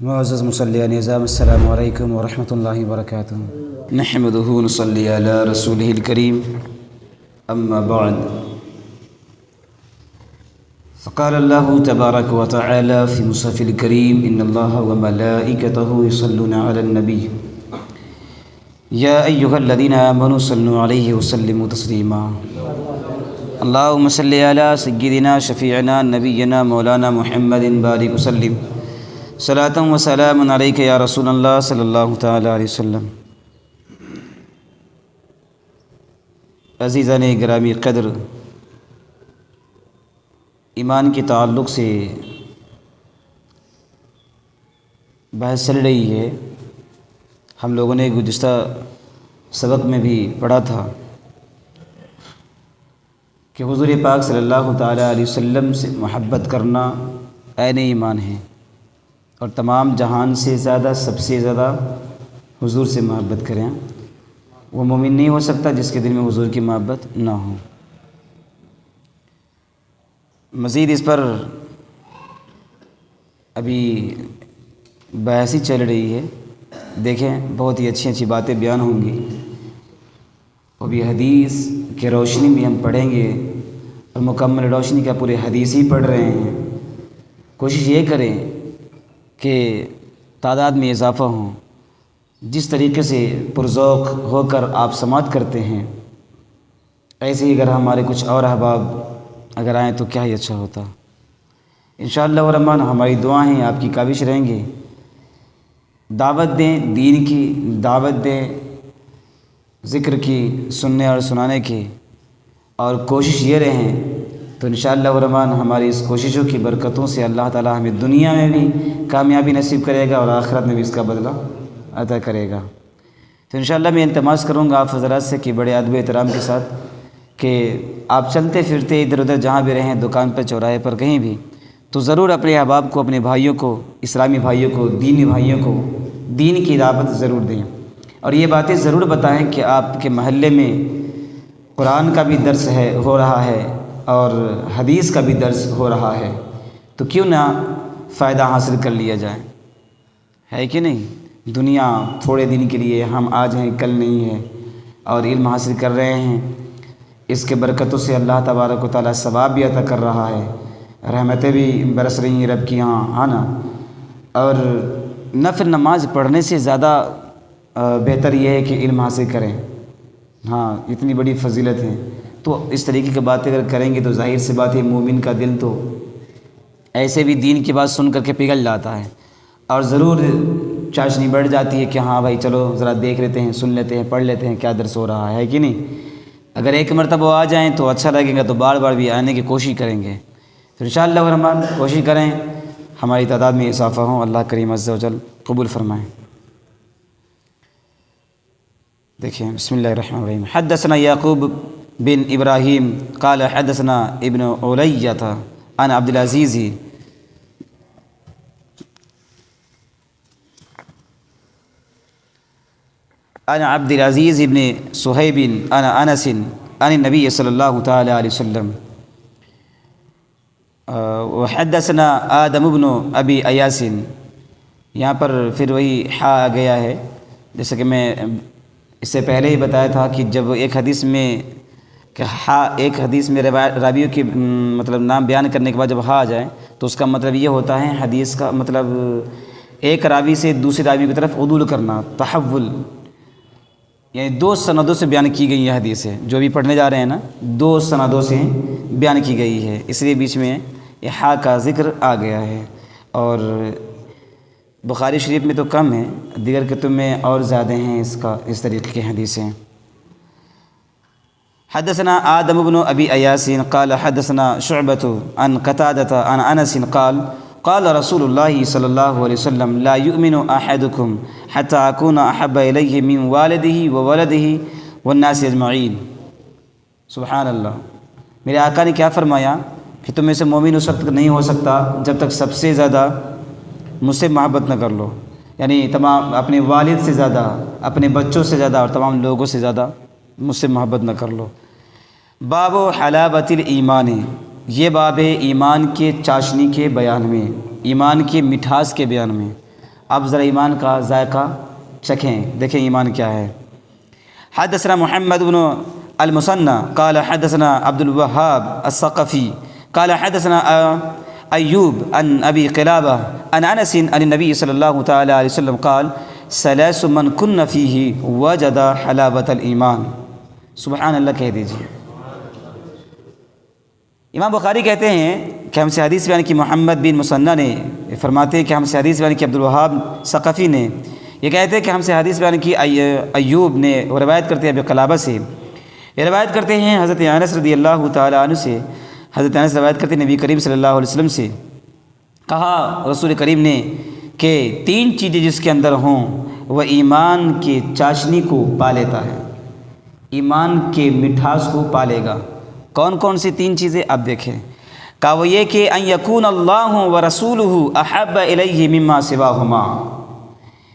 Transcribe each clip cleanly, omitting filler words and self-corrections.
معزز مصلیان نظام السلام علیکم ورحمۃ اللہ وبرکاتہ۔ نحمدہ ونصلی علی رسولہ الکریم، اما بعد، فقال اللہ تبارک وتعالی فی مصحف الکریم ان اللہ وملائکتہ یصلون علی النبی یا ایہا الذین آمنوا صلوا علیہ وسلموا تسلیما۔ اللہم صلی علی سیدنا شفیعنا نبینا مولانا محمد بارک وسلم صلاۃ و سلام علیک یا رسول اللہ صلی اللہ تعالی علیہ وسلم۔ عزیزان گرامی قدر، ایمان کے تعلق سے بحث چل رہی ہے۔ ہم لوگوں نے گزشتہ سبق میں بھی پڑھا تھا کہ حضور پاک صلی اللہ تعالی علیہ وسلم سے محبت کرنا عین ایمان ہے، اور تمام جہان سے زیادہ، سب سے زیادہ حضور سے محبت کریں۔ وہ مومن نہیں ہو سکتا جس کے دل میں حضور کی محبت نہ ہو۔ مزید اس پر ابھی بحث چل رہی ہے، دیکھیں بہت ہی اچھی اچھی باتیں بیان ہوں گی، وہ بھی حدیث کی روشنی میں ہم پڑھیں گے، اور مکمل روشنی کا پورے حدیث ہی پڑھ رہے ہیں۔ کوشش یہ کریں کہ تعداد میں اضافہ ہوں۔ جس طریقے سے پرذوق ہو کر آپ سماعت کرتے ہیں، ایسے ہی اگر ہمارے کچھ اور احباب اگر آئیں تو کیا ہی اچھا ہوتا۔ انشاءاللہ الرحمن ہماری دعائیں ہیں، آپ کی کاوش رہیں گے، دعوت دیں، دین کی دعوت دیں، ذکر کی، سننے اور سنانے کی، اور کوشش یہ رہیں تو انشاءاللہ الرحمن ہماری اس کوششوں کی برکتوں سے اللہ تعالی ہمیں دنیا میں بھی کامیابی نصیب کرے گا اور آخرت میں بھی اس کا بدلہ عطا کرے گا۔ تو انشاءاللہ میں التماس کروں گا آپ حضرات سے کہ بڑے ادب احترام کے ساتھ کہ آپ چلتے پھرتے ادھر ادھر جہاں بھی رہیں، دکان پر، چوراہے پر، کہیں بھی، تو ضرور اپنے احباب کو، اپنے بھائیوں کو، اسلامی بھائیوں کو، دینی بھائیوں کو دین کی دعوت ضرور دیں، اور یہ باتیں ضرور بتائیں کہ آپ کے محلے میں قرآن کا بھی درس ہو رہا ہے اور حدیث کا بھی درس ہو رہا ہے، تو کیوں نہ فائدہ حاصل کر لیا جائے، ہے کہ نہیں؟ دنیا تھوڑے دن کے لیے، ہم آج ہیں کل نہیں ہے، اور علم حاصل کر رہے ہیں، اس کے برکتوں سے اللہ تبارک و تعالیٰ ثواب بھی عطا کر رہا ہے، رحمتیں بھی برس رہی ہیں رب کی ہاں نا۔ اور نفل نماز پڑھنے سے زیادہ بہتر یہ ہے کہ علم حاصل کریں، ہاں اتنی بڑی فضیلت ہے۔ تو اس طریقے کی باتیں اگر کریں گے تو ظاہر سی بات ہے مومن کا دل تو ایسے بھی دین کی بات سن کر کے پگھل جاتا ہے، اور ضرور چاشنی بڑھ جاتی ہے کہ ہاں بھائی چلو ذرا دیکھ لیتے ہیں، سن لیتے ہیں، پڑھ لیتے ہیں کیا درس ہو رہا ہے کہ نہیں۔ اگر ایک مرتبہ آ جائیں تو اچھا لگے گا، تو بار بار بھی آنے کی کوشش کریں گے۔ تو انشاءاللہ الرحمن کوشش کریں ہماری تعداد میں اضافہ ہوں، اللہ کریم عز و جل قبول فرمائیں۔ دیکھیں بسم اللہ الرحمن الرحیم۔ حدثنا یعقوب بن ابراہیم قال حدثنا ابن علیۃ عن عبد العزیز عن عبد العزیز بن صہیب عن انس عن النبی صلی اللہ تعالی علیہ وسلم وحدثنا آدم بن ابی ایاس۔ یہاں پر پھر وہی حا آ گیا ہے، جیسے کہ میں اس سے پہلے ہی بتایا تھا کہ جب ایک حدیث میں ایک حدیث میں راویوں کے مطلب نام بیان کرنے کے بعد جب ہا آ جائے تو اس کا مطلب یہ ہوتا ہے، حدیث کا مطلب ایک راوی سے دوسرے راوی کی طرف عدول کرنا، تحول، یعنی دو سندوں سے بیان کی گئی یہ حدیث ہے، جو بھی پڑھنے جا رہے ہیں نا، دو سندوں سے بیان کی گئی ہے، اس لیے بیچ میں یہ ہا کا ذکر آ گیا ہے۔ اور بخاری شریف میں تو کم ہے، دیگر کتب میں اور زیادہ ہیں اس طریقے کی حدیثیں۔ حدثنا آدم بن ابی ایاس قال حدثنا شعبۃ عن قتادۃ عن انس قال قال رسول اللہ صلی اللہ علیہ وسلم لا یؤمن احدکم حتی اکون احب الیہ من والدہ وولدہ والناس اجمعین۔ سبحان اللہ، میرے آقا نے کیا فرمایا کہ تم میں سے مومن اس وقت نہیں ہو سکتا جب تک سب سے زیادہ مجھ سے محبت نہ کر لو، یعنی تمام اپنے والد سے زیادہ، اپنے بچوں سے زیادہ، اور تمام لوگوں سے زیادہ مجھ سے محبت نہ کر لو۔ باب حلاوت الایمان، یہ باب ایمان کے چاشنی کے بیان میں، ایمان کی مٹھاس کے بیان میں۔ آپ ذرا ایمان کا ذائقہ چکھیں، دیکھیں ایمان کیا ہے۔ حدثنا محمد بن المثنى قال حدثنا عبد الوهاب الثقفي قال حدثنا ایوب عن ابی قلابہ عن انس عن النبی صلی اللہ تعالی علیہ وسلم قال ثلاث من کن فیہ وجد حلاوۃ الایمان۔ سبحان اللہ کہہ دیجیے۔ امام بخاری کہتے ہیں کہ ہم سے حدیث بیان کی محمد بن مثنى نے، فرماتے ہیں کہ ہم سے حدیث بیان کی عبد الوہاب ثقفی نے، یہ کہتے ہیں کہ ہم سے حدیث بیان کی ایوب نے، وہ روایت کرتے ہیں ابی قلابہ سے، یہ روایت کرتے ہیں حضرت انس رضی اللہ تعالی عنہ سے، حضرت انس روایت کرتے ہیں نبی کریم صلی اللہ علیہ وسلم سے، کہا رسول کریم نے کہ 3 چیزیں جس کے اندر ہوں وہ ایمان کے چاشنی کو پا لیتا ہے، ایمان کے مٹھاس کو پالے گا۔ کون کون سی 3 چیزیں آپ دیکھیں؟ کہا وہ یہ کہ ان یکون اللہ ورسولہ احب الیہ مما سواہما،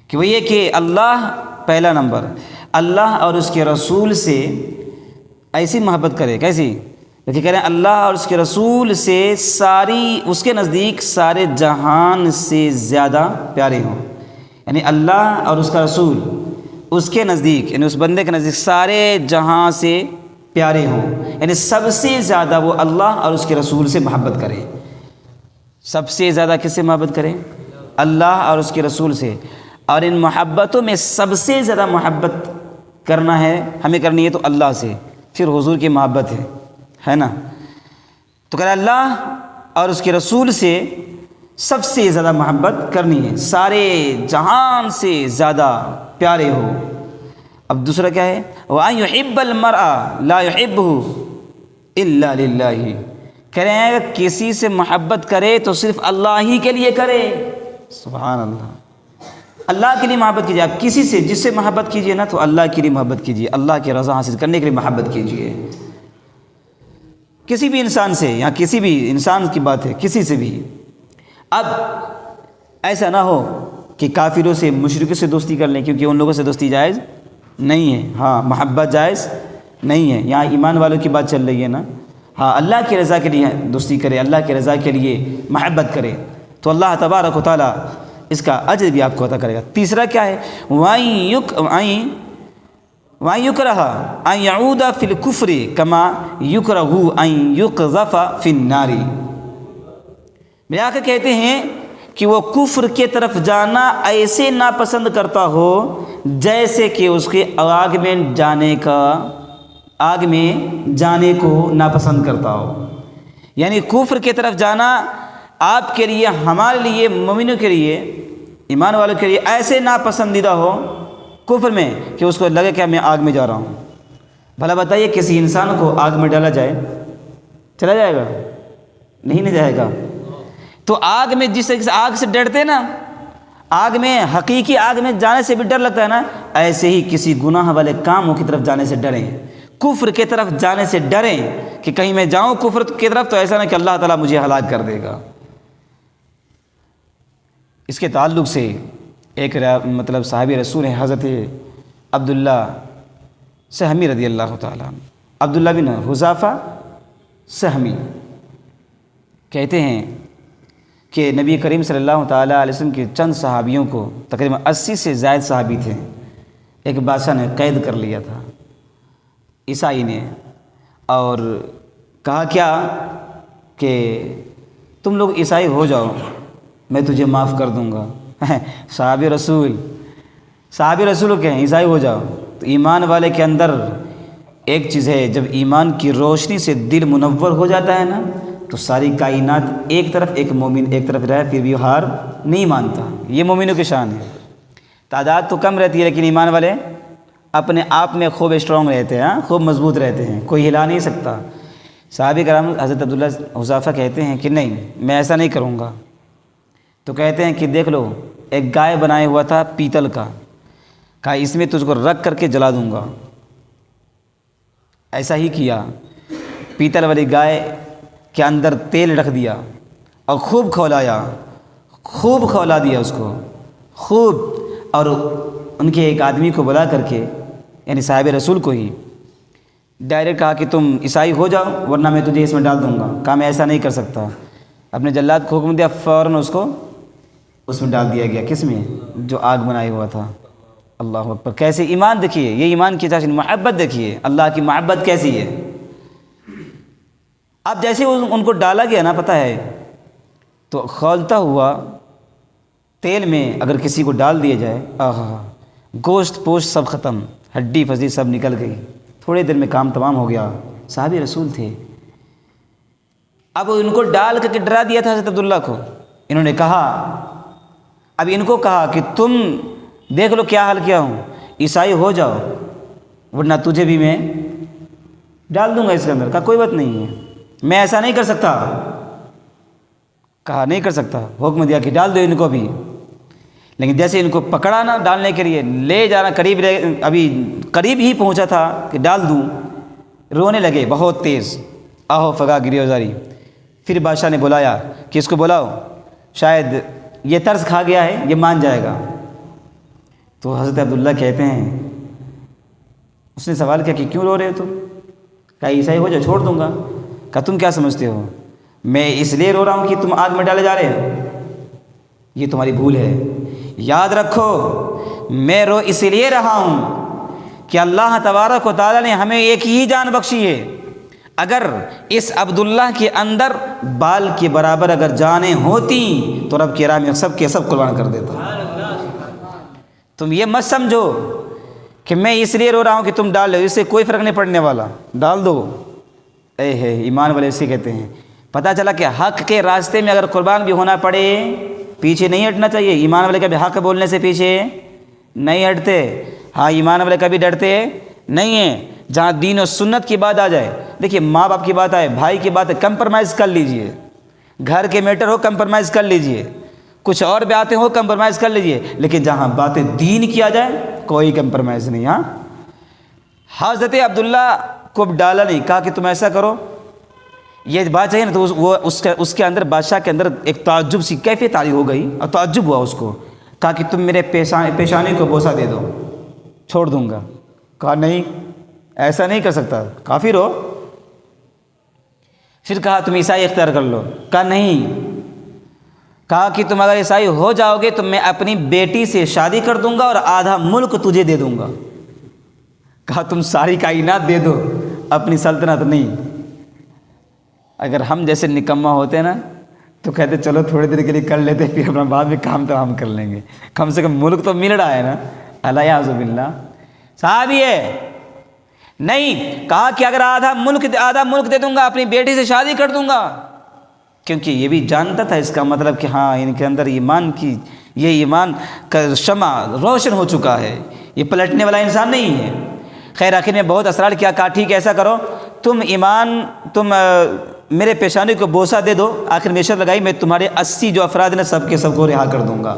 کہ وہ یہ کہ اللہ، پہلا نمبر، اللہ اور اس کے رسول سے ایسی محبت کرے، کیسی؟ لیکن کہہ رہے ہیں اللہ اور اس کے رسول سے ساری، اس کے نزدیک سارے جہان سے زیادہ پیارے ہوں، یعنی اللہ اور اس کا رسول اس کے نزدیک، یعنی اس بندے کے نزدیک سارے جہاں سے پیارے ہوں، یعنی سب سے زیادہ وہ اللہ اور اس کے رسول سے محبت کرے۔ سب سے زیادہ کس سے محبت کرے؟ اللہ اور اس کے رسول سے۔ اور ان محبتوں میں سب سے زیادہ محبت کرنا ہے، ہمیں کرنی ہے تو اللہ سے، پھر حضور کی محبت ہے نا۔ تو کہ اللہ اور اس کے رسول سے سب سے زیادہ محبت کرنی ہے، سارے جہان سے زیادہ پیارے ہو۔ اب دوسرا کیا ہے؟ وَأَن يُحِبَّ الْمَرْءَ لَا يُحِبُّهُ إِلَّا لِلَّهِ، کہہ رہے ہیں کسی سے محبت کرے تو صرف اللہ ہی کے لیے کرے۔ سبحان اللہ، اللہ کے لیے محبت کیجیے۔ آپ کسی سے جس سے محبت کیجیے نا تو اللہ کے لیے محبت کیجیے، اللہ کی رضا حاصل کرنے کے لیے محبت کیجیے۔ کسی بھی انسان سے، یا کسی بھی انسان کی بات ہے، کسی سے بھی۔ اب ایسا نہ ہو کہ کافروں سے، مشرکوں سے دوستی کر لیں، کیونکہ ان لوگوں سے دوستی جائز نہیں ہے۔ ہاں، محبت جائز نہیں ہے، یہاں ایمان والوں کی بات چل رہی ہے نا۔ ہاں، اللہ کی رضا کے لیے دوستی کرے، اللہ کی رضا کے لیے محبت کرے تو اللہ تبارک و تعالیٰ اس کا اجر بھی آپ کو عطا کرے گا۔ تیسرا کیا ہے؟ وَأَن يُكْرَهَ أَن يَعُودَ فِي الْكُفْرِ كَمَا يُكْرَهُ أَن يُقْذَفَ فِي النَّارِ۔ میرے آقا کہتے ہیں کہ وہ کفر کے طرف جانا ایسے ناپسند کرتا ہو جیسے کہ اس کے آگ میں جانے کو ناپسند کرتا ہو۔ یعنی کفر کی طرف جانا آپ کے لیے، ہمارے لیے، مومنوں کے لیے، ایمان والوں کے لیے ایسے ناپسندیدہ ہو کفر میں کہ اس کو لگے کہ میں آگ میں جا رہا ہوں۔ بھلا بتائیے کسی انسان کو آگ میں ڈالا جائے، چلا جائے گا؟ نہیں جائے گا۔ تو آگ میں جس طرح سے آگ سے ڈرتے نا، آگ میں، حقیقی آگ میں جانے سے بھی ڈر لگتا ہے نا، ایسے ہی کسی گناہ والے کاموں کی طرف جانے سے ڈریں، کفر کی طرف جانے سے ڈریں کہ کہیں میں جاؤں کفر کی طرف تو ایسا نہ کہ اللہ تعالیٰ مجھے ہلاک کر دے گا۔ اس کے تعلق سے ایک مطلب صحابی رسول ہے حضرت عبداللہ سہمی رضی اللہ تعالیٰ عنہ، عبداللہ بن حذافہ سہمی، کہتے ہیں کہ نبی کریم صلی اللہ تعالیٰ علیہ وسلم کے چند صحابیوں کو، تقریباً 80 سے زائد صحابی تھے، ایک بادشاہ نے قید کر لیا تھا، عیسائی نے، اور کہا کیا کہ تم لوگ عیسائی ہو جاؤ، میں تجھے معاف کر دوں گا۔ صحابی رسول کہیں عیسائی ہو جاؤ؟ تو ایمان والے کے اندر ایک چیز ہے، جب ایمان کی روشنی سے دل منور ہو جاتا ہے نا تو ساری کائنات ایک طرف، ایک مومن ایک طرف رہے پھر بھی ہار نہیں مانتا۔ یہ مومنوں کی شان ہے۔ تعداد تو کم رہتی ہے لیکن ایمان والے اپنے آپ میں خوب اسٹرانگ رہتے ہیں، خوب مضبوط رہتے ہیں، کوئی ہلا نہیں سکتا۔ صحابی کرام حضرت عبداللہ حذافہ کہتے ہیں کہ نہیں، میں ایسا نہیں کروں گا۔ تو کہتے ہیں کہ دیکھ لو، ایک گائے بنائے ہوا تھا پیتل کا، کہا اس میں تجھ کو رکھ کر کے جلا دوں گا۔ ایسا ہی کیا، پیتل والی گائے کے اندر تیل رکھ دیا اور خوب کھولا دیا اس کو خوب، اور ان کے ایک آدمی کو بلا کر کے، یعنی صاحب رسول کو ہی ڈائریکٹ کہا کہ تم عیسائی ہو جاؤ ورنہ میں تجھے اس میں ڈال دوں گا۔ کہا میں ایسا نہیں کر سکتا۔ اپنے جلاد کو حکم دیا، فوراً اس کو اس میں ڈال دیا گیا، کس میں؟ جو آگ بنایا ہوا تھا۔ اللہ اکبر! کیسے ایمان دیکھیے، یہ ایمان کی چاشنی، محبت دیکھیے، اللہ کی محبت کیسی ہے۔ اب جیسے ان کو ڈالا گیا نا، پتہ ہے، تو کھولتا ہوا تیل میں اگر کسی کو ڈال دیا جائے، آہا، گوشت پوشت سب ختم، ہڈی پھسی سب نکل گئی، تھوڑے دیر میں کام تمام ہو گیا۔ صحابی رسول تھے، اب ان کو ڈال کر کے ڈرا دیا تھا حضرت عبداللہ کو۔ انہوں نے کہا، اب ان کو کہا کہ تم دیکھ لو کیا حال کیا ہوں، عیسائی ہو جاؤ ورنہ تجھے بھی میں ڈال دوں گا اس کے اندر۔ کہا کوئی بات نہیں ہے، میں ایسا نہیں کر سکتا۔ کہا نہیں کر سکتا، حکم دیا کہ ڈال دو ان کو بھی۔ لیکن جیسے ان کو پکڑا نا ڈالنے کے لیے، لے جانا قریب، ابھی قریب ہی پہنچا تھا کہ ڈال دوں، رونے لگے بہت تیز، آہو فگا گری اوزاری۔ پھر بادشاہ نے بلایا کہ اس کو بلاؤ، شاید یہ طرز کھا گیا ہے، یہ مان جائے گا۔ تو حضرت عبداللہ کہتے ہیں، اس نے سوال کیا کہ کیوں رو رہے ہو تم؟ کہا عیسائی ہو جاؤ، چھوڑ دوں گا۔ کہا تم کیا سمجھتے ہو، میں اس لیے رو رہا ہوں کہ تم آگ میں ڈالے جا رہے ہو؟ یہ تمہاری بھول ہے۔ یاد رکھو، میں رو اس لیے رہا ہوں کہ اللہ تبارک و تعالیٰ نے ہمیں ایک ہی جان بخشی ہے۔ اگر اس عبداللہ کے اندر بال کے برابر اگر جانیں ہوتی تو رب کی راہ میں سب کے سب قربان کر دیتا۔ تم یہ مت سمجھو کہ میں اس لیے رو رہا ہوں کہ تم ڈال لو، اس سے کوئی فرق نہیں پڑنے والا، ڈال دو۔ اے ہے ایمان والے اسے کہتے ہیں۔ پتہ چلا کہ حق کے راستے میں اگر قربان بھی ہونا پڑے، پیچھے نہیں ہٹنا چاہیے۔ ایمان والے کبھی حق بولنے سے پیچھے نہیں ہٹتے۔ ہاں، ایمان والے کبھی ڈرتے نہیں ہیں۔ جہاں دین و سنت کی بات آ جائے، دیکھیے ماں باپ کی بات آئے، بھائی کی بات ہے، کمپرمائز کر لیجئے۔ گھر کے میٹر ہو کمپرمائز کر لیجئے، کچھ اور باتیں ہو کمپرمائز کر لیجئے، لیکن جہاں باتیں دین کی آ جائے کوئی کمپرمائز نہیں۔ ہاں، حضرت عبداللہ کو ڈالا نہیں، کہا کہ تم ایسا کرو، یہ بات چاہیے نا، تو وہ اس کے اندر بادشاہ کے اندر ایک تعجب سی کیفیت طاری ہو گئی، اور تعجب ہوا اس کو۔ کہا کہ تم میرے پیشانی کو بوسہ دے دو، چھوڑ دوں گا۔ کہا نہیں، ایسا نہیں کر سکتا، کافر ہو۔ پھر کہا تم عیسائی اختیار کر لو۔ کہا نہیں۔ کہا کہ تم اگر عیسائی ہو جاؤ گے تو میں اپنی بیٹی سے شادی کر دوں گا اور آدھا ملک تجھے دے دوں گا۔ کہا تم ساری کائنات دے دو، اپنی سلطنت نہیں۔ اگر ہم جیسے نکمہ ہوتے نا تو کہتے چلو تھوڑی دیر کے لیے کر لیتے، پھر اپنا بعد میں کام تمام کر لیں گے، کم سے کم ملک تو مل رہا ہے نا۔ الیاذ باللہ، صحابی ہے نہیں، کہا کہ اگر آدھا ملک دے دوں گا، اپنی بیٹی سے شادی کر دوں گا، کیونکہ یہ بھی جانتا تھا اس کا مطلب کہ ہاں ان کے اندر ایمان کی، یہ ایمان کا شمع روشن ہو چکا ہے، یہ پلٹنے والا انسان نہیں ہے۔ خیر آخر میں بہت اسرار کیا، کہا ٹھیک ہے ایسا کرو، تم میرے پیشانی کو بوسہ دے دو۔ آخر میں شرط لگائی، میں تمہارے 80 جو افراد ہیں سب کے سب کو رہا کر دوں گا۔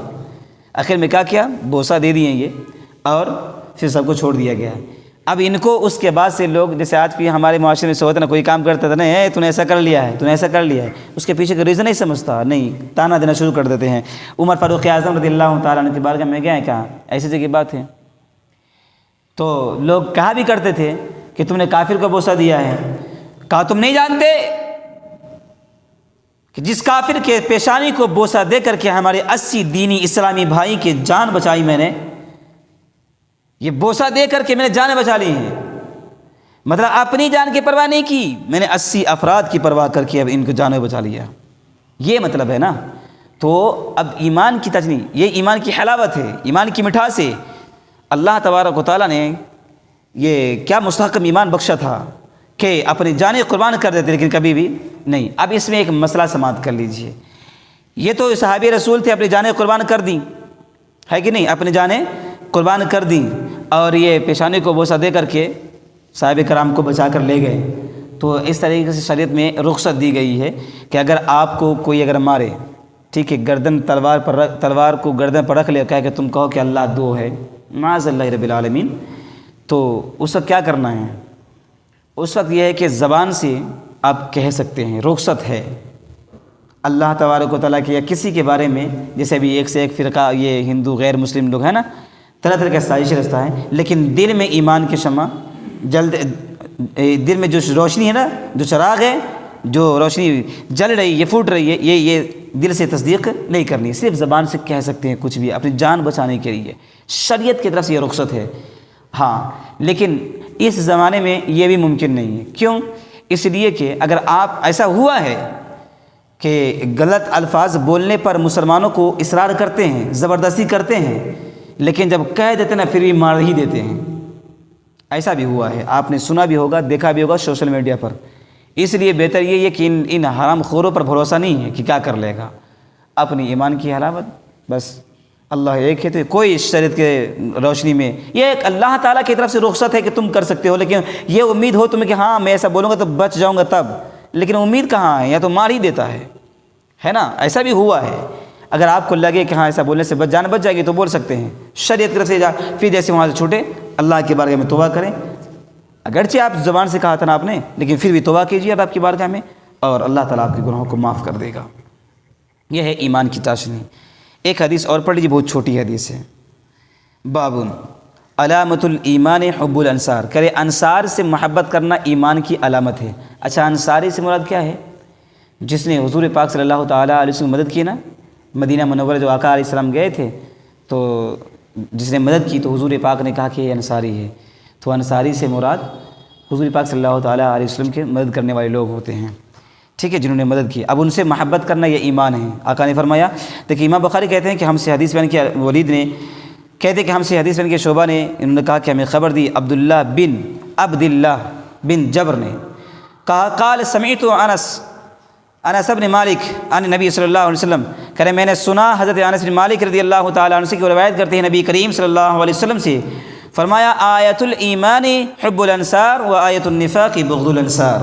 آخر میں کیا بوسہ دے دیے یہ، اور پھر سب کو چھوڑ دیا گیا۔ اب ان کو اس کے بعد سے لوگ، جیسے آج بھی ہمارے معاشرے میں سے ہوتا ہے نا، کوئی کام کرتا تھا نا، تو نے ایسا کر لیا ہے، تو نے ایسا کر لیا ہے، اس کے پیچھے کا ریزن نہیں سمجھتا، نہیں، تانا دینا شروع کر دیتے ہیں۔ عمر فاروق اعظم رضی اللہ تعالیٰ عنہ کی بارگاہ میں گئے، کہا ایسی جگہ بات ہے، تو لوگ کہا بھی کرتے تھے کہ تم نے کافر کو بوسہ دیا ہے۔ کہا تم نہیں جانتے کہ جس کافر کے پیشانی کو بوسہ دے کر کے ہمارے 80 دینی اسلامی بھائی کی جان بچائی میں نے، یہ بوسہ دے کر کے میں نے جانیں بچا لی ہیں، مطلب اپنی جان کی پرواہ نہیں کی، میں نے 80 افراد کی پرواہ کر کے اب ان کو جانیں بچا لیا، یہ مطلب ہے نا۔ تو اب ایمان کی تجنی، یہ ایمان کی حلاوت ہے، ایمان کی مٹھاس ہے۔ اللہ تبارک و تعالیٰ نے یہ کیا مستحکم ایمان بخشا تھا کہ اپنی جانیں قربان کر دیتے، لیکن کبھی بھی نہیں۔ اب اس میں ایک مسئلہ سماعت کر لیجئے، یہ تو صحابی رسول تھے، اپنی جانیں قربان کر دیں، ہے کہ نہیں، اپنی جانیں قربان کر دیں، اور یہ پیشانی کو بوسہ دے کر کے صحابہ کرام کو بچا کر لے گئے۔ تو اس طریقے سے شریعت میں رخصت دی گئی ہے کہ اگر آپ کو کوئی اگر مارے، ٹھیک ہے، گردن تلوار کو گردن پر رکھ لے، کہہ کہ تم کہو کہ اللہ دو ہے، معاذ اللہ رب العالمین، تو اس وقت کیا کرنا ہے؟ اس وقت یہ ہے کہ زبان سے آپ کہہ سکتے ہیں، رخصت ہے اللہ تبارک و تعالیٰ کے یا کسی کے بارے میں، جیسے ابھی ایک سے ایک فرقہ یہ ہندو غیر مسلم لوگ ہیں نا، طرح طرح کا سازش رستہ ہے، لیکن دل میں ایمان کی شمع دل میں جو روشنی ہے نا، جو چراغ ہے، جو روشنی جل رہی ہے، پھوٹ رہی ہے، یہ دل سے تصدیق نہیں کرنی، صرف زبان سے کہہ سکتے ہیں کچھ بھی اپنی جان بچانے کے لیے، شریعت کی طرف سے یہ رخصت ہے۔ ہاں لیکن اس زمانے میں یہ بھی ممکن نہیں ہے، کیوں؟ اس لیے کہ اگر آپ ایسا ہوا ہے کہ غلط الفاظ بولنے پر مسلمانوں کو اصرار کرتے ہیں، زبردستی کرتے ہیں، لیکن جب کہہ دیتے نا پھر بھی مار ہی دیتے ہیں، ایسا بھی ہوا ہے، آپ نے سنا بھی ہوگا، دیکھا بھی ہوگا سوشل میڈیا پر۔ اس لیے بہتر یہ ہے کہ ان حرام خوروں پر بھروسہ نہیں ہے کہ کیا کر لے گا، اپنی ایمان کی حلاوت، بس اللہ ایک ہے، تو کوئی شریعت کے روشنی میں یہ ایک اللہ تعالیٰ کی طرف سے رخصت ہے کہ تم کر سکتے ہو، لیکن یہ امید ہو تمہیں کہ ہاں میں ایسا بولوں گا تو بچ جاؤں گا تب، لیکن امید کہاں ہے، یا تو مار ہی دیتا ہے نا، ایسا بھی ہوا ہے۔ اگر آپ کو لگے کہ ہاں ایسا بولنے سے جان بچ جائے گی تو بول سکتے ہیں، شریعت کی طرف سے پھر جیسے وہاں سے چھوٹے اللہ کی بارگاہ میں توبہ کریں، اگرچہ آپ زبان سے کہا تھا نا آپ نے، لیکن پھر بھی توبہ کیجیے آپ کی بارگاہ میں، اور اللہ تعالیٰ آپ کے گناہوں کو معاف کر دے گا۔ یہ ہے ایمان کی چاشنی۔ ایک حدیث اور پڑھ لیجیے، بہت چھوٹی حدیث ہے۔ بابٌ علامت الایمان حب الانصار، کرے انصار سے محبت کرنا ایمان کی علامت ہے۔ اچھا انصاری سے مراد کیا ہے؟ جس نے حضور پاک صلی اللہ تعالیٰ علیہ وسلم مدد کی نا، مدینہ منورہ جو آقا علیہ السلام گئے تھے، تو جس نے مدد کی تو حضور پاک نے کہا کہ یہ انصاری ہے، تو انصاری سے مراد حضور پاک صلی اللہ تعالیٰ علیہ وسلم کے مدد کرنے والے لوگ ہوتے ہیں، ٹھیک ہے، جنہوں نے مدد کی۔ اب ان سے محبت کرنا یہ ایمان ہے۔ آقا نے فرمایا، دیکھیے امام بخاری کہتے ہیں کہ ہم سے حدیث بیان کیا، ولید نے کہتے ہیں کہ ہم سے حدیث بیان کیا شعبہ نے، انہوں نے کہا کہ ہمیں خبر دی عبداللہ بن جبر نے کہا، قال سمعت انس بن مالک عن نبی صلی اللہ علیہ وسلم، کہ میں نے سنا حضرت انس بن مالک رضی اللہ تعالیٰ عنہ سے کی روایت کرتے ہیں نبی کریم صلی اللہ علیہ وسلم سے، فرمایا آیت الایمان حب الانصار و آیت النفاق بغض الانصار۔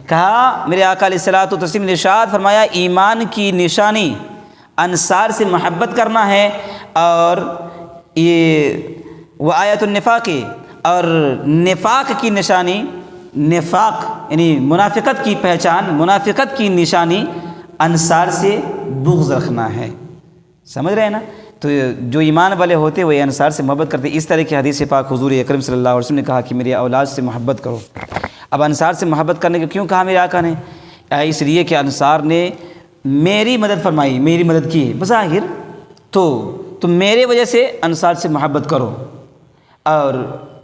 کہا میرے آقا علیہ الصلوۃ والتسلیم نے ارشاد فرمایا ایمان کی نشانی انصار سے محبت کرنا ہے، اور یہ وہ آیت النفاق، اور نفاق کی نشانی، نفاق یعنی منافقت کی پہچان، منافقت کی نشانی انصار سے بغض رکھنا ہے۔ سمجھ رہے ہیں نا؟ تو جو ایمان والے ہوتے وہ انصار سے محبت کرتے۔ اس طرح کی حدیث پاک حضور اکرم صلی اللہ علیہ وسلم نے کہا کہ میری اولاد سے محبت کرو۔ اب انصار سے محبت کرنے کو کیوں کہا میرے آقا نے؟ اس لیے کہ انصار نے میری مدد فرمائی، میری مدد کی ہے بظاہر، تو میرے وجہ سے انصار سے محبت کرو۔ اور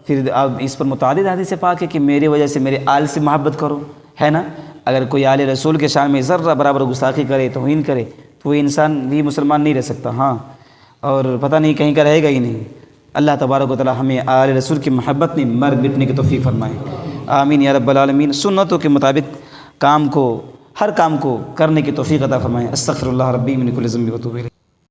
پھر اب اس پر متعدد حدیث پاک ہے کہ میرے وجہ سے میرے آل سے محبت کرو، ہے نا؟ اگر کوئی آل رسول کے شان میں ذرہ برابر گستاخی کرے، توہین کرے، تو وہ انسان بھی مسلمان نہیں رہ سکتا، ہاں، اور پتہ نہیں کہیں کا رہے گا ہی نہیں۔ اللہ تبارک و تعالی ہمیں آل رسول کی محبت میں مر مٹنے کی توفیق فرمائے، آمین یا رب العالمین۔ سنتوں کے مطابق ہر کام کو کرنے کی توفیق عطا فرمائے۔ استغفر اللہ ربی من کل ذنب و اتوب الیہ۔